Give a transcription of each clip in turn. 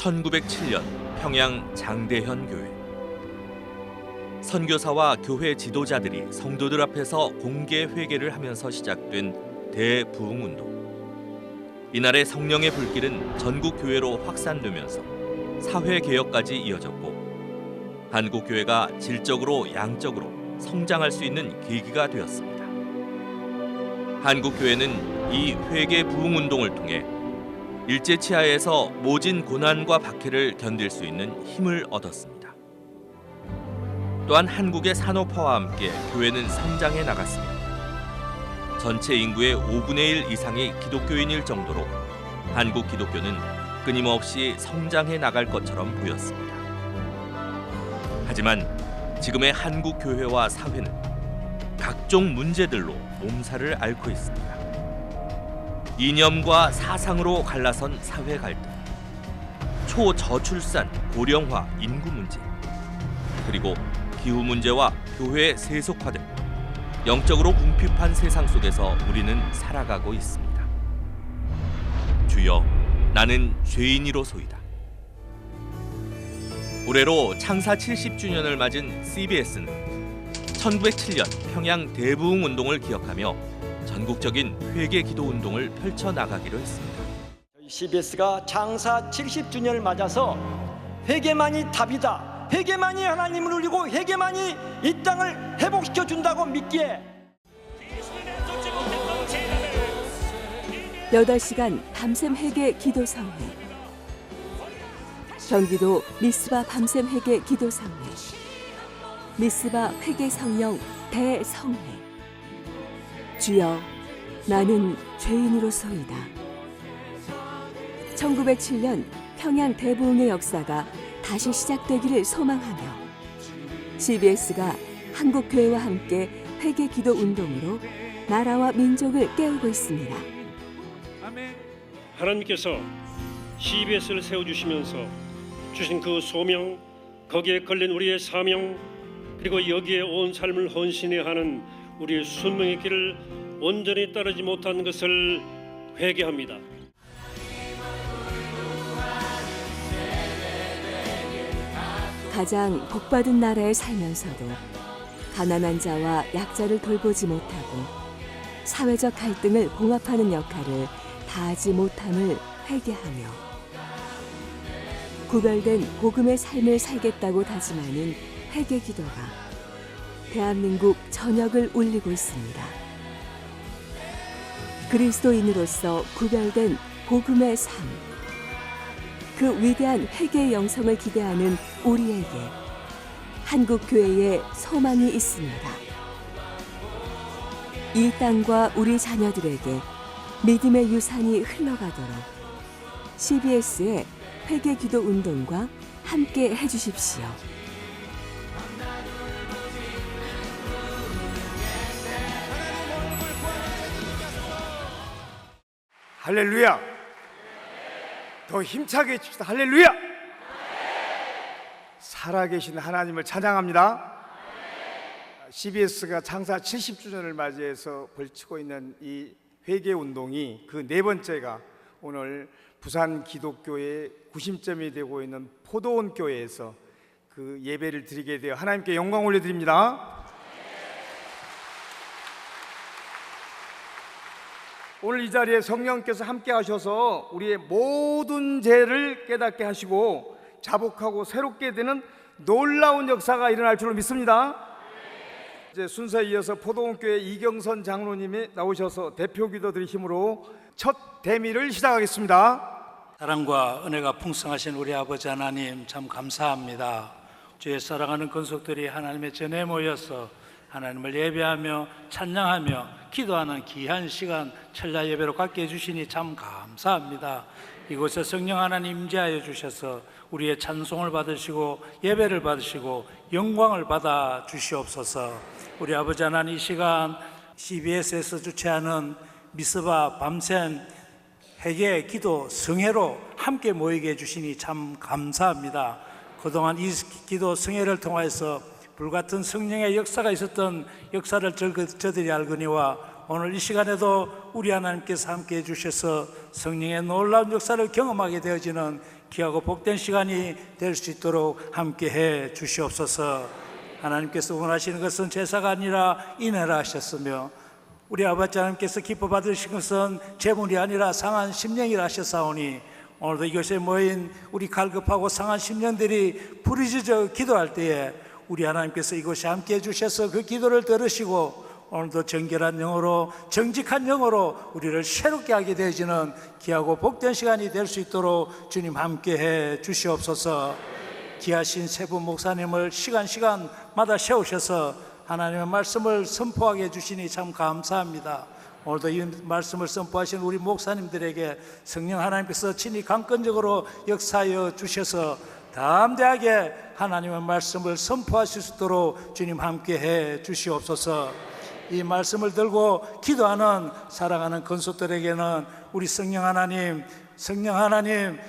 1907년 평양 장대현 교회. 선교사와 교회 지도자들이 성도들 앞에서 공개 회개를 하면서 시작된 대부흥운동. 이날의 성령의 불길은 전국 교회로 확산되면서 사회 개혁까지 이어졌고 한국 교회가 질적으로 양적으로 성장할 수 있는 계기가 되었습니다. 한국 교회는 이 회개 부흥 운동을 통해 일제 치하에서 모진 고난과 박해를 견딜 수 있는 힘을 얻었습니다. 또한 한국의 산업화와 함께 교회는 성장해 나갔습니다. 전체 인구의 5분의 1 이상이 기독교인일 정도로 한국 기독교는 끊임없이 성장해 나갈 것처럼 보였습니다. 하지만 지금의 한국 교회와 사회는 각종 문제들로 몸살을 앓고 있습니다. 이념과 사상으로 갈라선 사회 갈등, 초저출산, 고령화, 인구 문제, 그리고 기후 문제와 교회 세속화 등 영적으로 궁핍한 세상 속에서 우리는 살아가고 있습니다. 주여, 나는 죄인이로소이다. 올해로 창사 70주년을 맞은 CBS는 1907년 평양 대부흥 운동을 기억하며 전국적인 회개 기도 운동을 펼쳐나가기로 했습니다. CBS가 창사 70주년을 맞아서 회개만이 답이다. 회개만이 하나님을 울리고 회개만이 이 땅을 회복시켜 준다고 믿기에 8시간 밤샘 회개 기도성회, 경기도 미스바 밤샘 회개 기도성회, 미스바 회개 성령 대성회. 주여, 나는 죄인으로소이다. 1907년 평양 대부흥의 역사가 다시 시작되기를 소망하며 CBS가 한국교회와 함께 회개 기도 운동으로 나라와 민족을 깨우고 있습니다. 하나님께서 CBS를 세워주시면서 주신 그 소명, 거기에 걸린 우리의 사명, 그리고 여기에 온 삶을 헌신해야 하는 우리의 순명의 길을 온전히 따르지 못한 것을 회개합니다. 가장 복받은 나라에 살면서도 가난한 자와 약자를 돌보지 못하고 사회적 갈등을 봉합하는 역할을 다하지 못함을 회개하며 구별된 복음의 삶을 살겠다고 다짐하는 회개 기도가 대한민국 전역을 울리고 있습니다. 그리스도인으로서 구별된 복음의 삶, 그 위대한 회개의 영성을 기대하는 우리에게 한국교회에 소망이 있습니다. 이 땅과 우리 자녀들에게 믿음의 유산이 흘러가도록 CBS의 회개기도 운동과 함께 해주십시오. 할렐루야! 더 힘차게 해줍시다. 할렐루야! 살아계신 하나님을 찬양합니다. CBS가 창사 70주년을 맞이해서 벌치고 있는 이 회개운동이 그 네 번째가 오늘 부산 기독교의 구심점이 되고 있는 포도원 교회에서 그 예배를 드리게 되어 하나님께 영광 올려드립니다. 오늘 이 자리에 성령께서 함께 하셔서 우리의 모든 죄를 깨닫게 하시고 자복하고 새롭게 되는 놀라운 역사가 일어날 줄로 믿습니다. 이제 순서에 이어서 포도원교회 이경선 장로님이 나오셔서 대표기도 드리심으로 첫 대미를 시작하겠습니다. 사랑과 은혜가 풍성하신 우리 아버지 하나님, 참 감사합니다. 주의 사랑하는 권속들이 하나님의 전에 모여서 하나님을 예배하며 찬양하며 기도하는 귀한 시간 철야 예배로 갖게 해주시니 참 감사합니다. 이곳에 성령 하나님 임재하여 주셔서 우리의 찬송을 받으시고 예배를 받으시고 영광을 받아 주시옵소서. 우리 아버지 하나님, 이 시간 CBS에서 주최하는 미스바 밤샘 회개 기도 성회로 함께 모이게 해주시니 참 감사합니다. 그동안 이 기도 성회를 통해서 불같은 성령의 역사가 있었던 역사를 저들이 알거니와 오늘 이 시간에도 우리 하나님께서 함께 해주셔서 성령의 놀라운 역사를 경험하게 되어지는 귀하고 복된 시간이 될 수 있도록 함께 해 주시옵소서. 하나님께서 원하시는 것은 제사가 아니라 인애라 하셨으며 우리 아버지 하나님께서 기뻐 받으신 것은 제물이 아니라 상한 심령이라 하셨사오니 오늘도 이곳에 모인 우리 갈급하고 상한 심령들이 부르짖어 기도할 때에 우리 하나님께서 이곳에 함께 해주셔서 그 기도를 들으시고 오늘도 정결한 영으로 정직한 영으로 우리를 새롭게 하게 되어지는 귀하고 복된 시간이 될 수 있도록 주님 함께 해 주시옵소서. 귀하신 세 분 목사님을 시간마다 세우셔서 하나님의 말씀을 선포하게 해주시니 참 감사합니다. 오늘도 이 말씀을 선포하신 우리 목사님들에게 성령 하나님께서 친히 강권적으로 역사하여 주셔서 담대하게 하나님의 말씀을 선포하실 수 있도록 주님 함께 해 주시옵소서. 이 말씀을 들고 기도하는 사랑하는 건속들에게는 우리 성령 하나님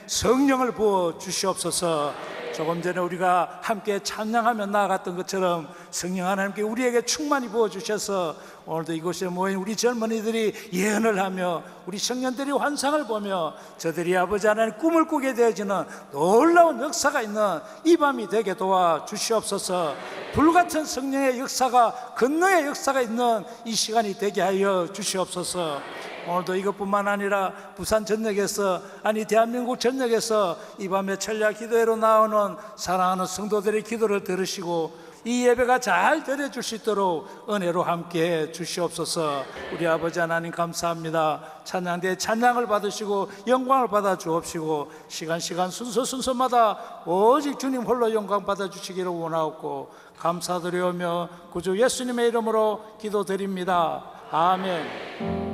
성령을 부어 주시옵소서. 조금 전에 우리가 함께 찬양하며 나아갔던 것처럼 성령 하나님께 우리에게 충만히 부어주셔서 오늘도 이곳에 모인 우리 젊은이들이 예언을 하며 우리 청년들이 환상을 보며 저들이 아버지 하나님 꿈을 꾸게 되어지는 놀라운 역사가 있는 이 밤이 되게 도와주시옵소서. 불같은 성령의 역사가 건너의 역사가 있는 이 시간이 되게 하여 주시옵소서. 오늘도 이것뿐만 아니라 부산 전역에서 대한민국 전역에서 이 밤에 천략 기도회로 나오는 사랑하는 성도들의 기도를 들으시고 이 예배가 잘 드려줄 수 있도록 은혜로 함께해 주시옵소서. 우리 아버지 하나님 감사합니다. 찬양대에 찬양을 받으시고 영광을 받아 주옵시고 시간 순서마다 오직 주님 홀로 영광 받아 주시기를 원하옵고 감사드리오며 구주 예수님의 이름으로 기도드립니다. 아멘.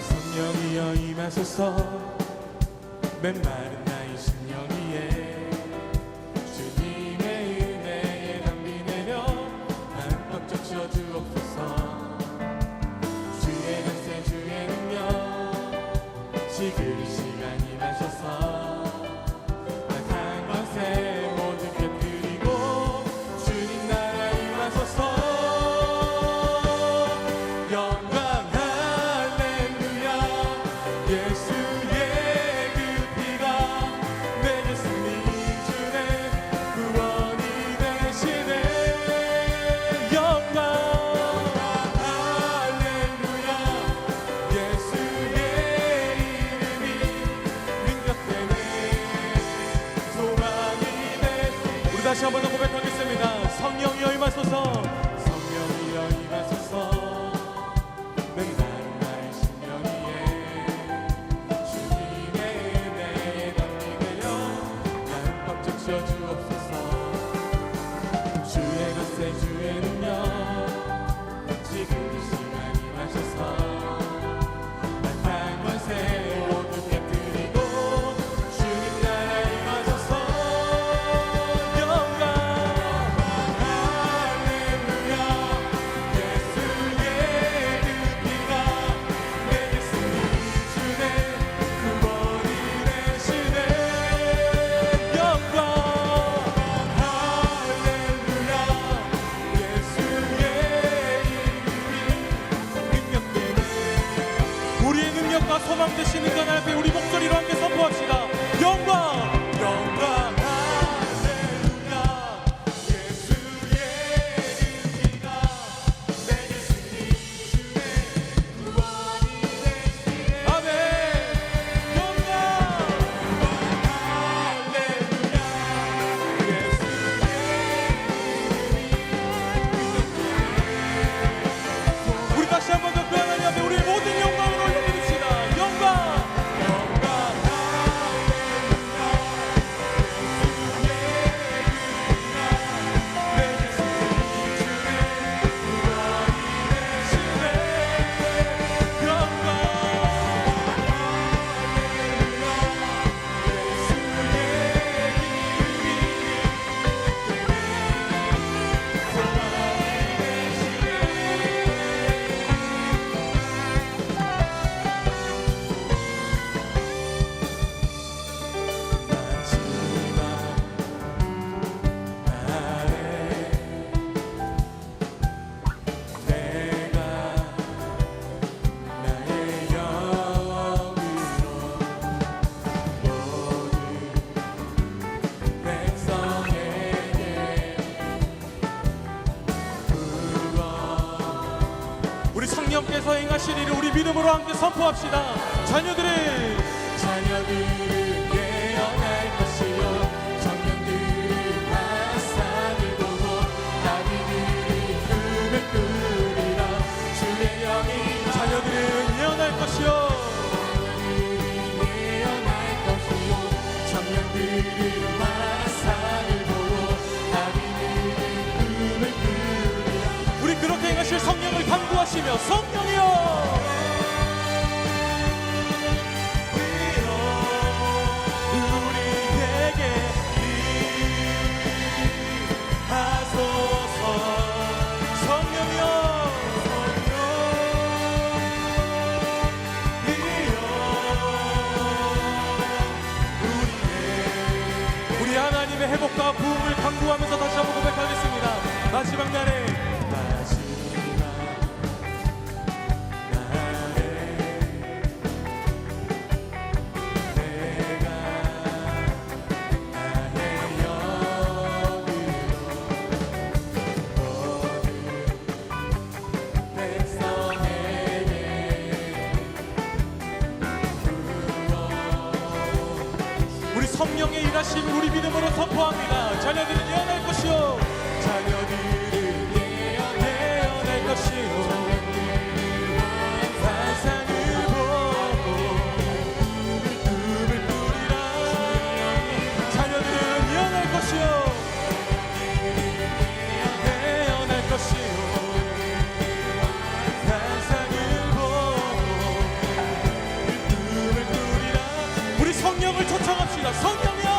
성령이여 임하소서. 메마른 나의 심령 위에 주님의 은혜에 담비 내려 한껏 적셔 주옵소서. 주의 권세 주의 능력 지금 시간 임하소서. 악한 권세 모두 깨뜨리고 주님 나라 임하소서. 다시 한번 더 고백하겠습니다. 성령이여 임하소서. 성령이여 임하소서. 맨날 나의 심령 위에 주님의 은혜에 담비 되어 한껏 적셔 주옵소서. 주의 권세 주의 능력 지금 이 시간 임하소서. 악한 권세 모두 깨뜨리고 주님 나라 임하소서. 소망 되시는 것 앞에 우리 목소리로 함께 선포합시다. 영광 할렐루야. 예수의 이름이가 내 예수님 주의 구원이 되시네. 아멘. 영광 할렐루야. 예수의 이름이 우리 다시 한번 더 그 하나님 앞에 우리의 모든 영광으로 올려드립시다. 영광 성령께서 행하실 일을 우리 믿음으로 함께 선포합시다. 자녀들을 깨어날 것이요 청년들이 화산을 보고 나비들이 꿈을 꾸리라 주의 영이 자녀들은 예언할 것이요 깨어날 것이요 청년들이 화산을 보고 나비들이 꿈을 꾸리라 우리 그렇게 행하실 성령을 간구하시며 성령이여 회복과 부흥을 강구하면서 다시 한번 고백하겠습니다. 마지막 날에 내가 나의 영으로 모든 백성에게 우리 성령의 일하심을 우리 믿음으로 선포합니다. 자녀들은 예언할 것이요 자녀들을 예언할 것이요 환상을 보고 꿈을 꾸리라 자녀들은 예언할 것이요 예언할 것이요 환상을 보고 꿈을 꾸리라 우리 성령을 초청합시다. 성령이여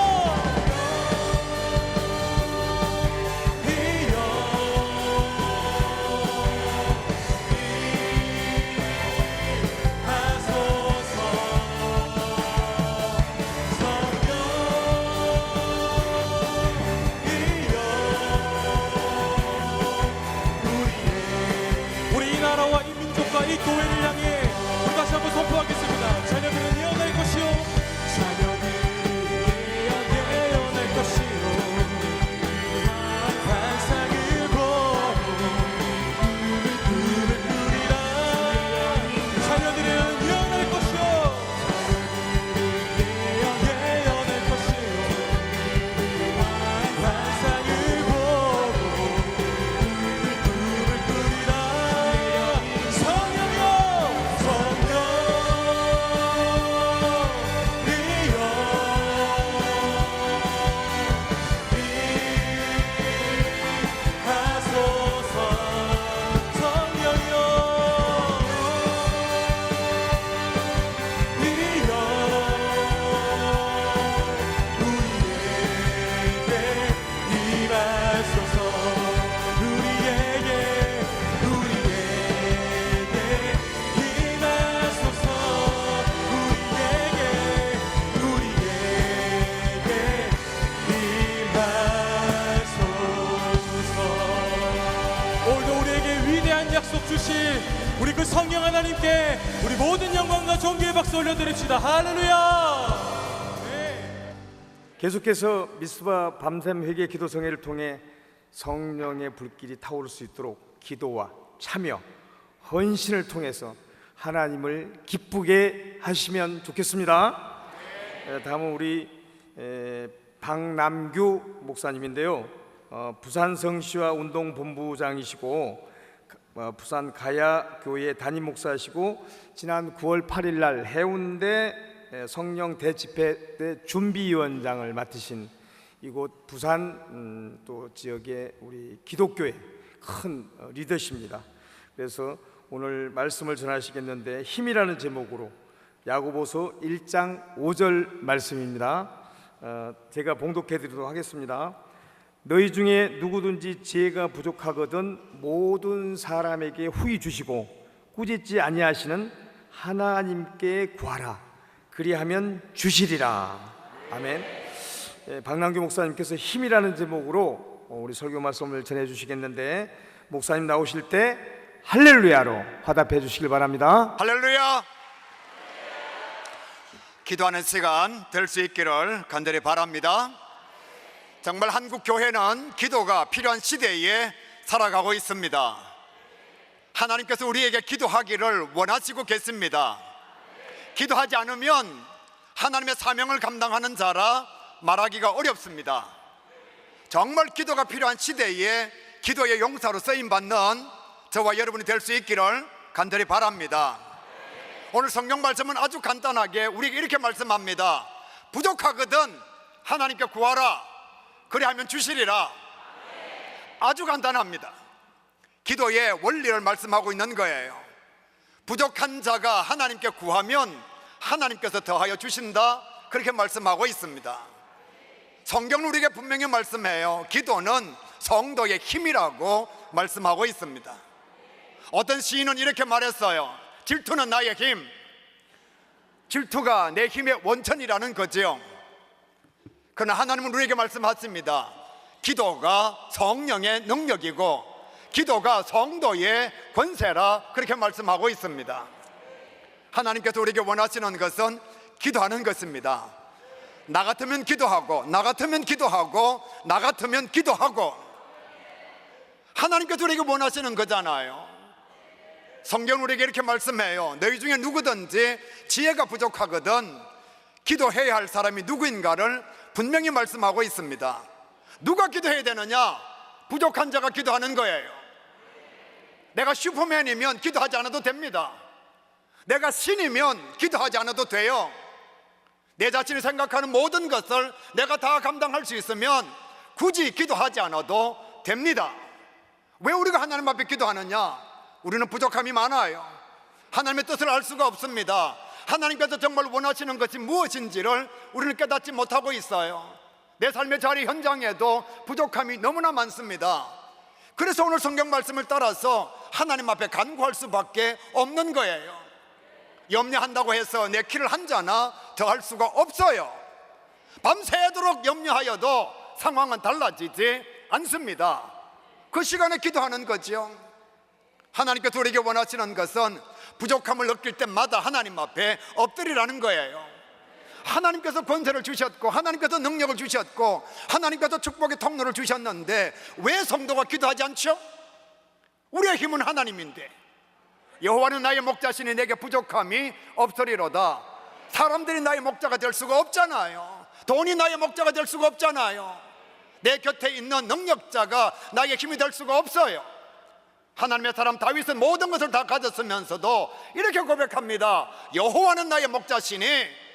이 교회를 향해 우리 다시 한번 선포하겠습니다. 자녀들은 예언할 것이요 예언할 것이요 환상을 보고 꿈을 꾸리라 자녀들은 예언할 것이요 예언할 것이요 환상을 보고 꿈을 꾸리라 주실 우리 그 성령 하나님께 우리 모든 영광과 존귀의 박수 올려드립시다. 할렐루야. 네. 계속해서 미스바 밤샘 회개 기도성회를 통해 성령의 불길이 타오를 수 있도록 기도와 참여, 헌신을 통해서 하나님을 기쁘게 하시면 좋겠습니다. 다음은 우리 박남규 목사님인데요. 부산 성시와 운동본부장이시고 부산 가야교회 담임 목사시고 지난 9월 8일 날 해운대 성령 대집회 때 준비위원장을 맡으신 이곳 부산 또 지역의 우리 기독교의 큰 리더십니다. 그래서 오늘 말씀을 전하시겠는데 힘이라는 제목으로 야고보서 1장 5절 말씀입니다. 제가 봉독해 드리도록 하겠습니다. 너희 중에 누구든지 지혜가 부족하거든 모든 사람에게 후히 주시고 꾸짖지 아니하시는 하나님께 구하라. 그리하면 주시리라. 아멘. 박남규 목사님께서 힘이라는 제목으로 우리 설교 말씀을 전해 주시겠는데 목사님 나오실 때 할렐루야로 화답해 주시길 바랍니다. 할렐루야. 기도하는 시간 될 수 있기를 간절히 바랍니다. 정말 한국 교회는 기도가 필요한 시대에 살아가고 있습니다. 하나님께서 우리에게 기도하기를 원하시고 계십니다. 기도하지 않으면 하나님의 사명을 감당하는 자라 말하기가 어렵습니다. 정말 기도가 필요한 시대에 기도의 용사로 쓰임받는 저와 여러분이 될 수 있기를 간절히 바랍니다. 오늘 성경 말씀은 아주 간단하게 우리에게 이렇게 말씀합니다. 부족하거든 하나님께 구하라, 그리하면 주시리라. 아주 간단합니다. 기도의 원리를 말씀하고 있는 거예요. 부족한 자가 하나님께 구하면 하나님께서 더하여 주신다, 그렇게 말씀하고 있습니다. 성경은 우리에게 분명히 말씀해요. 기도는 성도의 힘이라고 말씀하고 있습니다. 어떤 시인은 이렇게 말했어요. 질투는 나의 힘, 질투가 내 힘의 원천이라는 거지요. 그러나 하나님은 우리에게 말씀하십니다. 기도가 성령의 능력이고 기도가 성도의 권세라, 그렇게 말씀하고 있습니다. 하나님께서 우리에게 원하시는 것은 기도하는 것입니다. 나 같으면 기도하고, 나 같으면 기도하고, 나 같으면 기도하고. 하나님께서 우리에게 원하시는 거잖아요. 성경은 우리에게 이렇게 말씀해요. 너희 중에 누구든지 지혜가 부족하거든 기도해야 할 사람이 누구인가를 분명히 말씀하고 있습니다. 누가 기도해야 되느냐? 부족한 자가 기도하는 거예요. 내가 슈퍼맨이면 기도하지 않아도 됩니다. 내가 신이면 기도하지 않아도 돼요. 내 자신이 생각하는 모든 것을 내가 다 감당할 수 있으면 굳이 기도하지 않아도 됩니다. 왜 우리가 하나님 앞에 기도하느냐? 우리는 부족함이 많아요. 하나님의 뜻을 알 수가 없습니다. 하나님께서 정말 원하시는 것이 무엇인지를 우리는 깨닫지 못하고 있어요. 내 삶의 자리 현장에도 부족함이 너무나 많습니다. 그래서 오늘 성경 말씀을 따라서 하나님 앞에 간구할 수밖에 없는 거예요. 염려한다고 해서 내 키를 한 자나 더 할 수가 없어요. 밤새도록 염려하여도 상황은 달라지지 않습니다. 그 시간에 기도하는 거죠. 하나님께서 우리에게 원하시는 것은 부족함을 느낄 때마다 하나님 앞에 엎드리라는 거예요. 하나님께서 권세를 주셨고 하나님께서 능력을 주셨고 하나님께서 축복의 통로를 주셨는데 왜 성도가 기도하지 않죠? 우리의 힘은 하나님인데 여호와는 나의 목자시니 내게 부족함이 없으리로다. 사람들이 나의 목자가 될 수가 없잖아요. 돈이 나의 목자가 될 수가 없잖아요. 내 곁에 있는 능력자가 나의 힘이 될 수가 없어요. 하나님의 사람 다윗은 모든 것을 다 가졌으면서도 이렇게 고백합니다. 여호와는 나의 목자시니.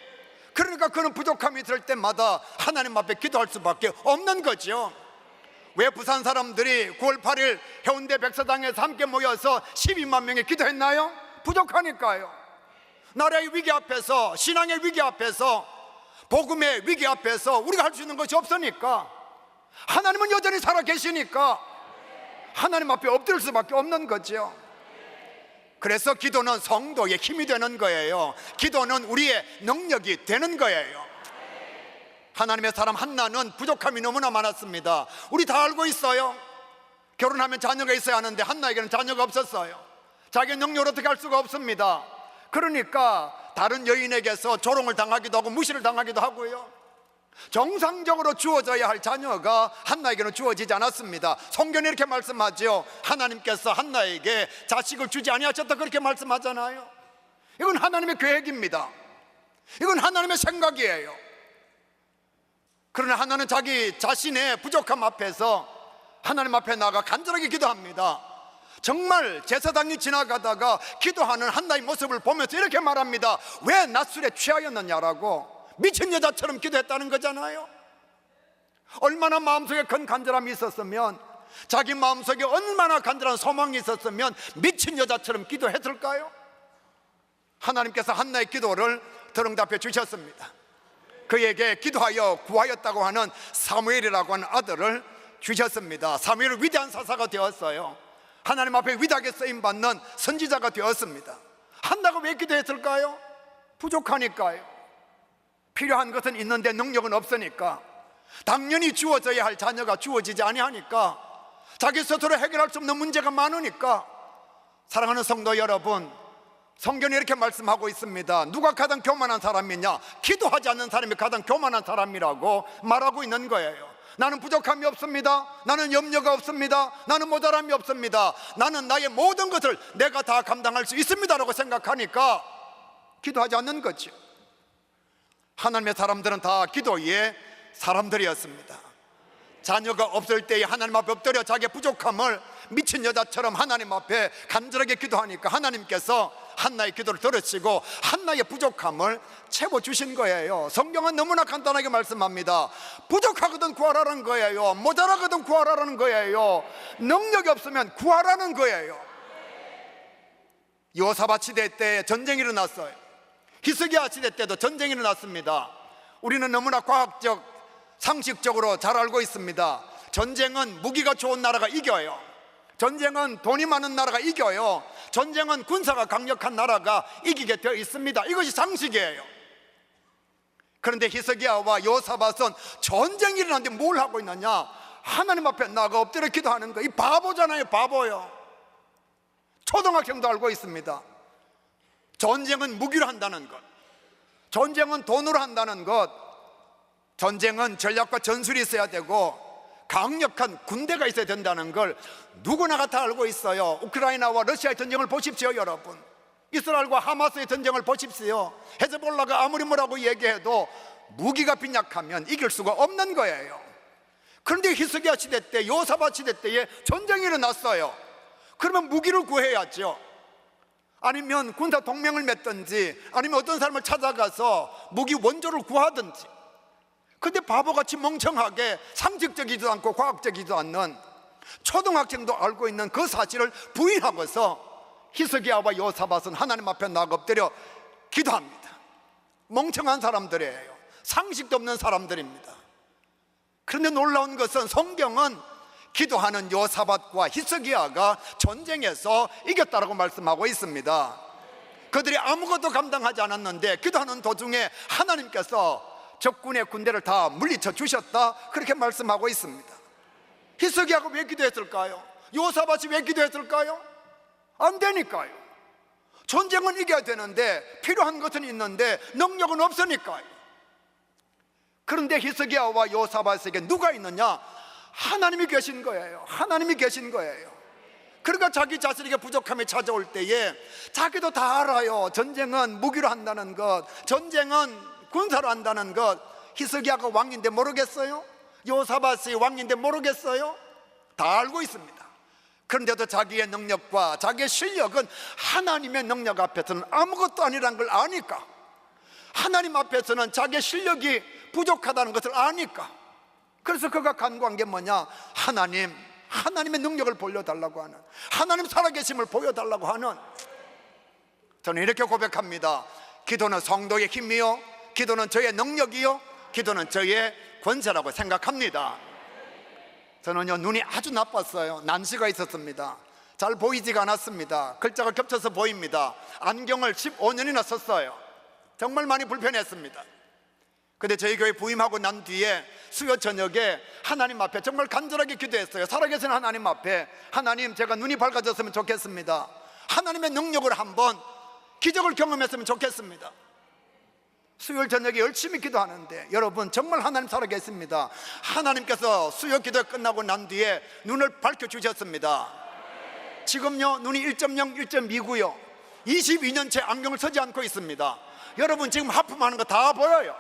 그러니까 그는 부족함이 들 때마다 하나님 앞에 기도할 수밖에 없는 거죠. 왜 부산 사람들이 9월 8일 해운대 백사당에서 함께 모여서 12만 명이 기도했나요? 부족하니까요. 나라의 위기 앞에서, 신앙의 위기 앞에서, 복음의 위기 앞에서 우리가 할 수 있는 것이 없으니까, 하나님은 여전히 살아계시니까 하나님 앞에 엎드릴 수밖에 없는 거죠. 그래서 기도는 성도의 힘이 되는 거예요. 기도는 우리의 능력이 되는 거예요. 하나님의 사람 한나는 부족함이 너무나 많았습니다. 우리 다 알고 있어요. 결혼하면 자녀가 있어야 하는데 한나에게는 자녀가 없었어요. 자기의 능력을 어떻게 할 수가 없습니다. 그러니까 다른 여인에게서 조롱을 당하기도 하고 무시를 당하기도 하고요. 정상적으로 주어져야 할 자녀가 한나에게는 주어지지 않았습니다. 성경에 이렇게 말씀하죠. 하나님께서 한나에게 자식을 주지 아니하셨다, 그렇게 말씀하잖아요. 이건 하나님의 계획입니다. 이건 하나님의 생각이에요. 그러나 하나는 자기 자신의 부족함 앞에서 하나님 앞에 나가 간절하게 기도합니다. 정말 제사장이 지나가다가 기도하는 한나의 모습을 보면서 이렇게 말합니다. 왜 낮술에 취하였느냐라고. 미친 여자처럼 기도했다는 거잖아요. 얼마나 마음속에 큰 간절함이 있었으면, 자기 마음속에 얼마나 간절한 소망이 있었으면 미친 여자처럼 기도했을까요? 하나님께서 한나의 기도를 들응답해 주셨습니다. 그에게 기도하여 구하였다고 하는 사무엘이라고 하는 아들을 주셨습니다. 사무엘은 위대한 사사가 되었어요. 하나님 앞에 위대하게 쓰임받는 선지자가 되었습니다. 한나가 왜 기도했을까요? 부족하니까요. 필요한 것은 있는데 능력은 없으니까, 당연히 주어져야 할 자녀가 주어지지 아니하니까, 자기 스스로 해결할 수 없는 문제가 많으니까. 사랑하는 성도 여러분, 성경이 이렇게 말씀하고 있습니다. 누가 가장 교만한 사람이냐? 기도하지 않는 사람이 가장 교만한 사람이라고 말하고 있는 거예요. 나는 부족함이 없습니다. 나는 염려가 없습니다. 나는 모자람이 없습니다. 나는 나의 모든 것을 내가 다 감당할 수 있습니다라고 생각하니까 기도하지 않는 거죠. 하나님의 사람들은 다 기도의 사람들이었습니다. 자녀가 없을 때에 하나님 앞에 엎드려 자기의 부족함을 미친 여자처럼 하나님 앞에 간절하게 기도하니까 하나님께서 한나의 기도를 들으시고 한나의 부족함을 채워주신 거예요. 성경은 너무나 간단하게 말씀합니다. 부족하거든 구하라는 거예요. 모자라거든 구하라는 거예요. 능력이 없으면 구하라는 거예요. 여호사밧 시대 때 전쟁이 일어났어요. 히스기야 시대 때도 전쟁이 일어났습니다. 우리는 너무나 과학적, 상식적으로 잘 알고 있습니다. 전쟁은 무기가 좋은 나라가 이겨요. 전쟁은 돈이 많은 나라가 이겨요. 전쟁은 군사가 강력한 나라가 이기게 되어 있습니다. 이것이 상식이에요. 그런데 히스기야와 여호사밧은 전쟁이 일어났는데 뭘 하고 있느냐? 하나님 앞에 나가 엎드려 기도하는 거. 이 바보잖아요, 바보요. 초등학생도 알고 있습니다. 전쟁은 무기로 한다는 것, 전쟁은 돈으로 한다는 것, 전쟁은 전략과 전술이 있어야 되고 강력한 군대가 있어야 된다는 걸 누구나가 다 알고 있어요. 우크라이나와 러시아의 전쟁을 보십시오, 여러분. 이스라엘과 하마스의 전쟁을 보십시오. 헤즈볼라가 아무리 뭐라고 얘기해도 무기가 빈약하면 이길 수가 없는 거예요. 그런데 히스기야 시대 때, 여호사밧 시대 때에 전쟁이 일어났어요. 그러면 무기를 구해야죠. 아니면 군사 동맹을 맺든지 아니면 어떤 사람을 찾아가서 무기 원조를 구하든지. 근데 바보같이 멍청하게 상식적이지도 않고 과학적이지도 않는 초등학생도 알고 있는 그 사실을 부인하고서 히스기야와 여호사밧은 하나님 앞에 나가 엎드려 기도합니다. 멍청한 사람들이에요. 상식도 없는 사람들입니다. 그런데 놀라운 것은 성경은 기도하는 여호사밧과 히스기야가 전쟁에서 이겼다라고 말씀하고 있습니다. 그들이 아무것도 감당하지 않았는데 기도하는 도중에 하나님께서 적군의 군대를 다 물리쳐 주셨다, 그렇게 말씀하고 있습니다. 히스기야가 왜 기도했을까요? 여호사밧이 왜 기도했을까요? 안 되니까요. 전쟁은 이겨야 되는데 필요한 것은 있는데 능력은 없으니까요. 그런데 히스기야와 여호사밧에게 누가 있느냐? 하나님이 계신 거예요. 하나님이 계신 거예요. 그러니까 자기 자신에게 부족함이 찾아올 때에 자기도 다 알아요. 전쟁은 무기로 한다는 것, 전쟁은 군사로 한다는 것. 히스기야가 왕인데 모르겠어요? 여호사밧이 왕인데 모르겠어요? 다 알고 있습니다. 그런데도 자기의 능력과 자기의 실력은 하나님의 능력 앞에서는 아무것도 아니라는 걸 아니까, 하나님 앞에서는 자기의 실력이 부족하다는 것을 아니까, 그래서 그가 간구한 게 뭐냐? 하나님의 능력을 보여달라고 하는, 하나님 살아계심을 보여달라고 하는. 저는 이렇게 고백합니다. 기도는 성도의 힘이요, 기도는 저의 능력이요, 기도는 저의 권세라고 생각합니다. 저는요, 눈이 아주 나빴어요. 난시가 있었습니다. 잘 보이지가 않았습니다. 글자가 겹쳐서 보입니다. 안경을 15년이나 썼어요. 정말 많이 불편했습니다. 근데 저희 교회 부임하고 난 뒤에 수요 저녁에 하나님 앞에 정말 간절하게 기도했어요. 살아계신 하나님 앞에, 하나님, 제가 눈이 밝아졌으면 좋겠습니다. 하나님의 능력을 한번 기적을 경험했으면 좋겠습니다. 수요일 저녁에 열심히 기도하는데 여러분, 정말 하나님 살아계십니다. 하나님께서 수요 기도 끝나고 난 뒤에 눈을 밝혀주셨습니다. 지금요, 눈이 1.0, 1.2고요 22년째 안경을 쓰지 않고 있습니다. 여러분, 지금 하품하는 거 다 보여요.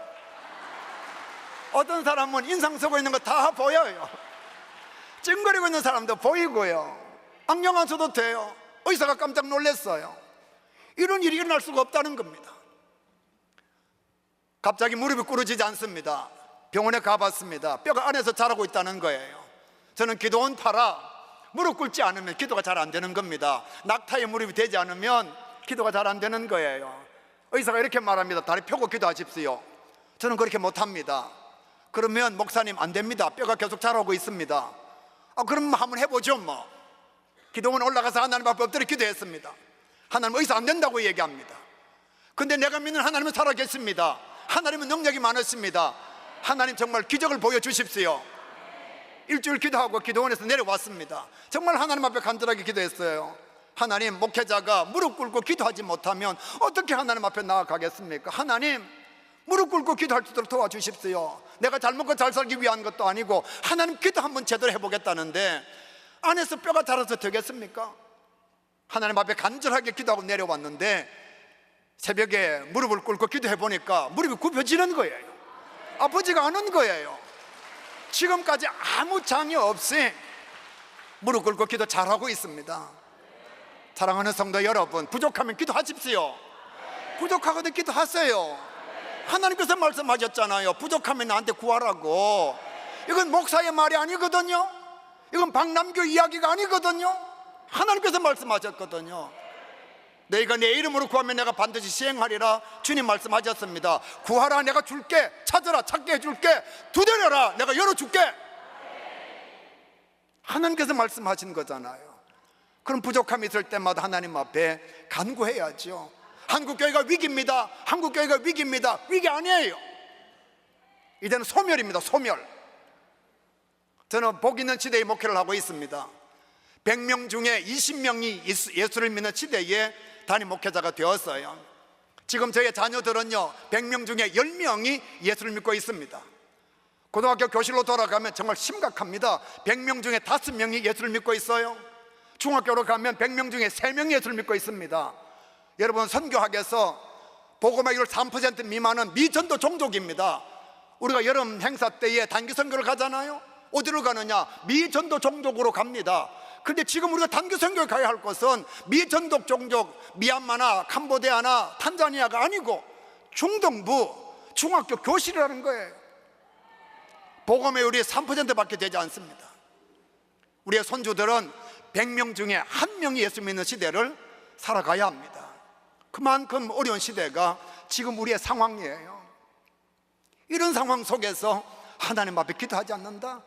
어떤 사람은 인상 쓰고 있는 거 다 보여요. 찡그리고 있는 사람도 보이고요. 안경 안 써도 돼요. 의사가 깜짝 놀랐어요. 이런 일이 일어날 수가 없다는 겁니다. 갑자기 무릎이 꿇어지지 않습니다. 병원에 가봤습니다. 뼈가 안에서 자라고 있다는 거예요. 저는 기도원 팔아, 무릎 꿇지 않으면 기도가 잘 안 되는 겁니다. 낙타에 무릎이 되지 않으면 기도가 잘 안 되는 거예요. 의사가 이렇게 말합니다. 다리 펴고 기도하십시오. 저는 그렇게 못합니다. 그러면 목사님, 안 됩니다. 뼈가 계속 자라고 있습니다. 그럼 한번 해보죠 뭐. 기도원 올라가서 하나님 앞에 엎드려 기도했습니다. 하나님, 의사 안 된다고 얘기합니다. 근데 내가 믿는 하나님은 살아계십니다. 하나님은 능력이 많으십니다. 하나님, 정말 기적을 보여주십시오. 일주일 기도하고 기도원에서 내려왔습니다. 정말 하나님 앞에 간절하게 기도했어요. 하나님, 목회자가 무릎 꿇고 기도하지 못하면 어떻게 하나님 앞에 나아가겠습니까? 하나님, 무릎 꿇고 기도할 수 있도록 도와주십시오. 내가 잘 먹고 잘 살기 위한 것도 아니고 하나님 기도 한번 제대로 해보겠다는데 안에서 뼈가 자라서 되겠습니까? 하나님 앞에 간절하게 기도하고 내려왔는데 새벽에 무릎을 꿇고 기도해 보니까 무릎이 굽혀지는 거예요. 아프지가 않은 거예요. 지금까지 아무 장애 없이 무릎 꿇고 기도 잘하고 있습니다. 사랑하는 성도 여러분, 부족하면 기도하십시오. 부족하거든 기도하세요. 하나님께서 말씀하셨잖아요. 부족하면 나한테 구하라고. 이건 목사의 말이 아니거든요. 이건 박남교 이야기가 아니거든요. 하나님께서 말씀하셨거든요. 너희가 내 이름으로 구하면 내가 반드시 시행하리라. 주님 말씀하셨습니다. 구하라 내가 줄게, 찾으라 찾게 해줄게, 두드려라 내가 열어줄게. 하나님께서 말씀하신 거잖아요. 그럼 부족함이 있을 때마다 하나님 앞에 간구해야죠. 한국교회가 위기입니다. 한국교회가 위기입니다. 위기 아니에요. 이제는 소멸입니다. 소멸. 저는 복 있는 시대의 목회를 하고 있습니다. 100명 중에 20명이 예수를 믿는 시대에 담임 목회자가 되었어요. 지금 저희 자녀들은요 100명 중에 10명이 예수를 믿고 있습니다. 고등학교 교실로 돌아가면 정말 심각합니다. 100명 중에 5명이 예수를 믿고 있어요. 중학교로 가면 100명 중에 3명이 예수를 믿고 있습니다. 여러분, 선교학에서 복음화율 3% 미만은 미전도 종족입니다. 우리가 여름 행사 때에 단기 선교를 가잖아요. 어디로 가느냐? 미전도 종족으로 갑니다. 근데 지금 우리가 단기 선교를 가야 할 것은 미전도 종족, 미얀마나 캄보디아나 탄자니아가 아니고 중동부 중학교 교실이라는 거예요. 복음화율이 3%밖에 되지 않습니다. 우리의 손주들은 100명 중에 1명이 예수 믿는 시대를 살아가야 합니다. 그만큼 어려운 시대가 지금 우리의 상황이에요. 이런 상황 속에서 하나님 앞에 기도하지 않는다?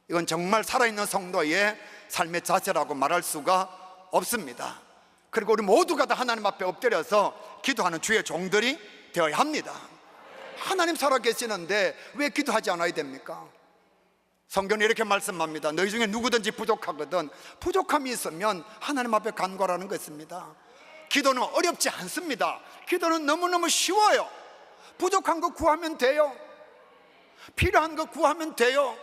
이건 정말 살아있는 성도의 삶의 자세라고 말할 수가 없습니다. 그리고 우리 모두가 다 하나님 앞에 엎드려서 기도하는 주의 종들이 되어야 합니다. 하나님 살아계시는데 왜 기도하지 않아야 됩니까? 성경이 이렇게 말씀합니다. 너희 중에 누구든지 부족하거든 부족함이 있으면 하나님 앞에 간구하라는 것입니다. 기도는 어렵지 않습니다. 기도는 너무너무 쉬워요. 부족한 거 구하면 돼요. 필요한 거 구하면 돼요.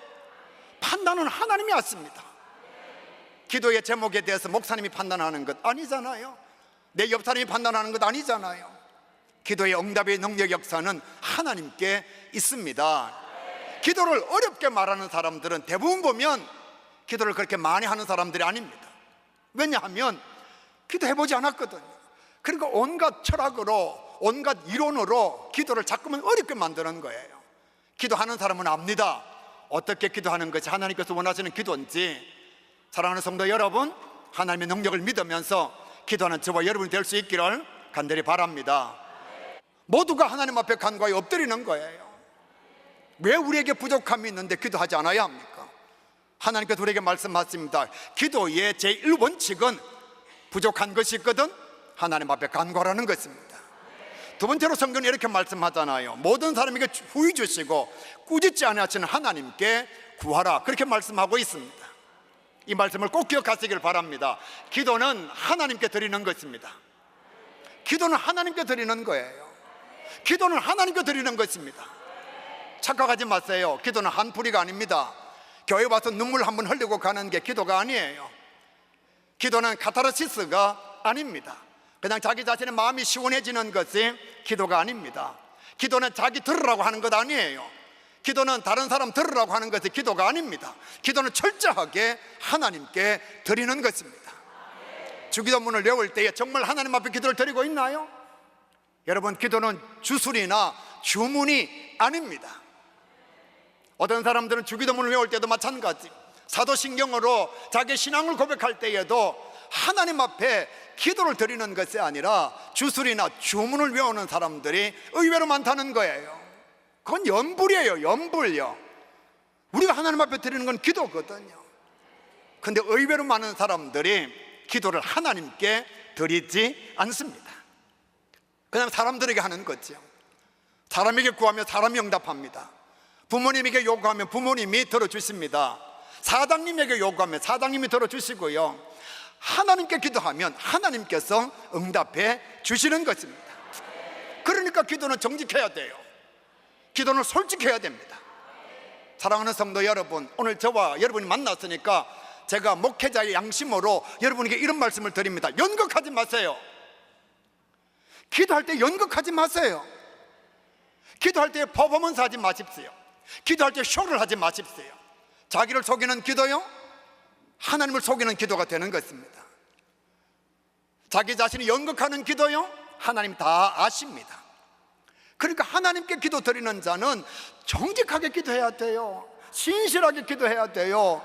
판단은 하나님이 하십니다. 기도의 제목에 대해서 목사님이 판단하는 것 아니잖아요. 내 옆 사람이 판단하는 것 아니잖아요. 기도의 응답의 능력 역사는 하나님께 있습니다. 기도를 어렵게 말하는 사람들은 대부분 보면 기도를 그렇게 많이 하는 사람들이 아닙니다. 왜냐하면 기도해보지 않았거든요. 그러니까 온갖 철학으로 온갖 이론으로 기도를 자꾸만 어렵게 만드는 거예요. 기도하는 사람은 압니다. 어떻게 기도하는 것이 하나님께서 원하시는 기도인지. 사랑하는 성도 여러분, 하나님의 능력을 믿으면서 기도하는 저와 여러분이 될 수 있기를 간절히 바랍니다. 모두가 하나님 앞에 간구하여 엎드리는 거예요. 왜 우리에게 부족함이 있는데 기도하지 않아야 합니까? 하나님께서 우리에게 말씀하십니다. 기도의 제1원칙은 부족한 것이 있거든 하나님 앞에 간구하라는 것입니다. 두 번째로 성경이 이렇게 말씀하잖아요. 모든 사람에게 후히 주시고 꾸짖지 않으시는 하나님께 구하라, 그렇게 말씀하고 있습니다. 이 말씀을 꼭 기억하시길 바랍니다. 기도는 하나님께 드리는 것입니다. 기도는 하나님께 드리는 거예요. 기도는 하나님께 드리는 것입니다. 착각하지 마세요. 기도는 한풀이가 아닙니다. 교회 와서 눈물 한 번 흘리고 가는 게 기도가 아니에요. 기도는 카타르시스가 아닙니다. 그냥 자기 자신의 마음이 시원해지는 것이 기도가 아닙니다. 기도는 자기 들으라고 하는 것 아니에요. 기도는 다른 사람 들으라고 하는 것이 기도가 아닙니다. 기도는 철저하게 하나님께 드리는 것입니다. 주기도문을 외울 때에 정말 하나님 앞에 기도를 드리고 있나요? 여러분, 기도는 주술이나 주문이 아닙니다. 어떤 사람들은 주기도문을 외울 때도 마찬가지, 사도신경으로 자기 신앙을 고백할 때에도 하나님 앞에 기도를 드리는 것이 아니라 주술이나 주문을 외우는 사람들이 의외로 많다는 거예요. 그건 연불이에요. 연불요. 우리가 하나님 앞에 드리는 건 기도거든요. 근데 의외로 많은 사람들이 기도를 하나님께 드리지 않습니다. 그냥 사람들에게 하는 거죠. 사람에게 구하면 사람이 응답합니다. 부모님에게 요구하면 부모님이 들어주십니다. 사장님에게 요구하면 사장님이 들어주시고요. 하나님께 기도하면 하나님께서 응답해 주시는 것입니다. 그러니까 기도는 정직해야 돼요. 기도는 솔직해야 됩니다. 사랑하는 성도 여러분, 오늘 저와 여러분이 만났으니까 제가 목회자의 양심으로 여러분에게 이런 말씀을 드립니다. 연극하지 마세요. 기도할 때 연극하지 마세요. 기도할 때 퍼포먼스 하지 마십시오. 기도할 때 쇼를 하지 마십시오. 자기를 속이는 기도요, 하나님을 속이는 기도가 되는 것입니다. 자기 자신이 연극하는 기도요, 하나님 다 아십니다. 그러니까 하나님께 기도 드리는 자는 정직하게 기도해야 돼요. 신실하게 기도해야 돼요.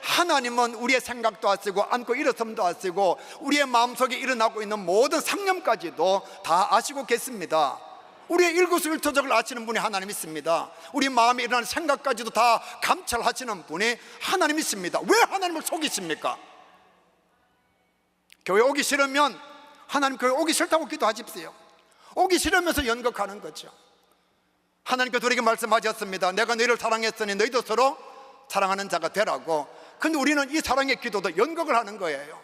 하나님은 우리의 생각도 아시고 안고 일어섬도 아시고 우리의 마음속에 일어나고 있는 모든 상념까지도 다 아시고 계십니다. 우리의 일거수일투족을 아시는 분이 하나님 있습니다. 우리 마음에 일어나는 생각까지도 다 감찰하시는 분이 하나님 있습니다. 왜 하나님을 속이십니까? 교회 오기 싫으면 하나님 교회 오기 싫다고 기도하십시오. 오기 싫으면서 연극하는 거죠. 하나님께서 우리에게 말씀하셨습니다. 내가 너희를 사랑했으니 너희도 서로 사랑하는 자가 되라고. 근데 우리는 이 사랑의 기도도 연극을 하는 거예요.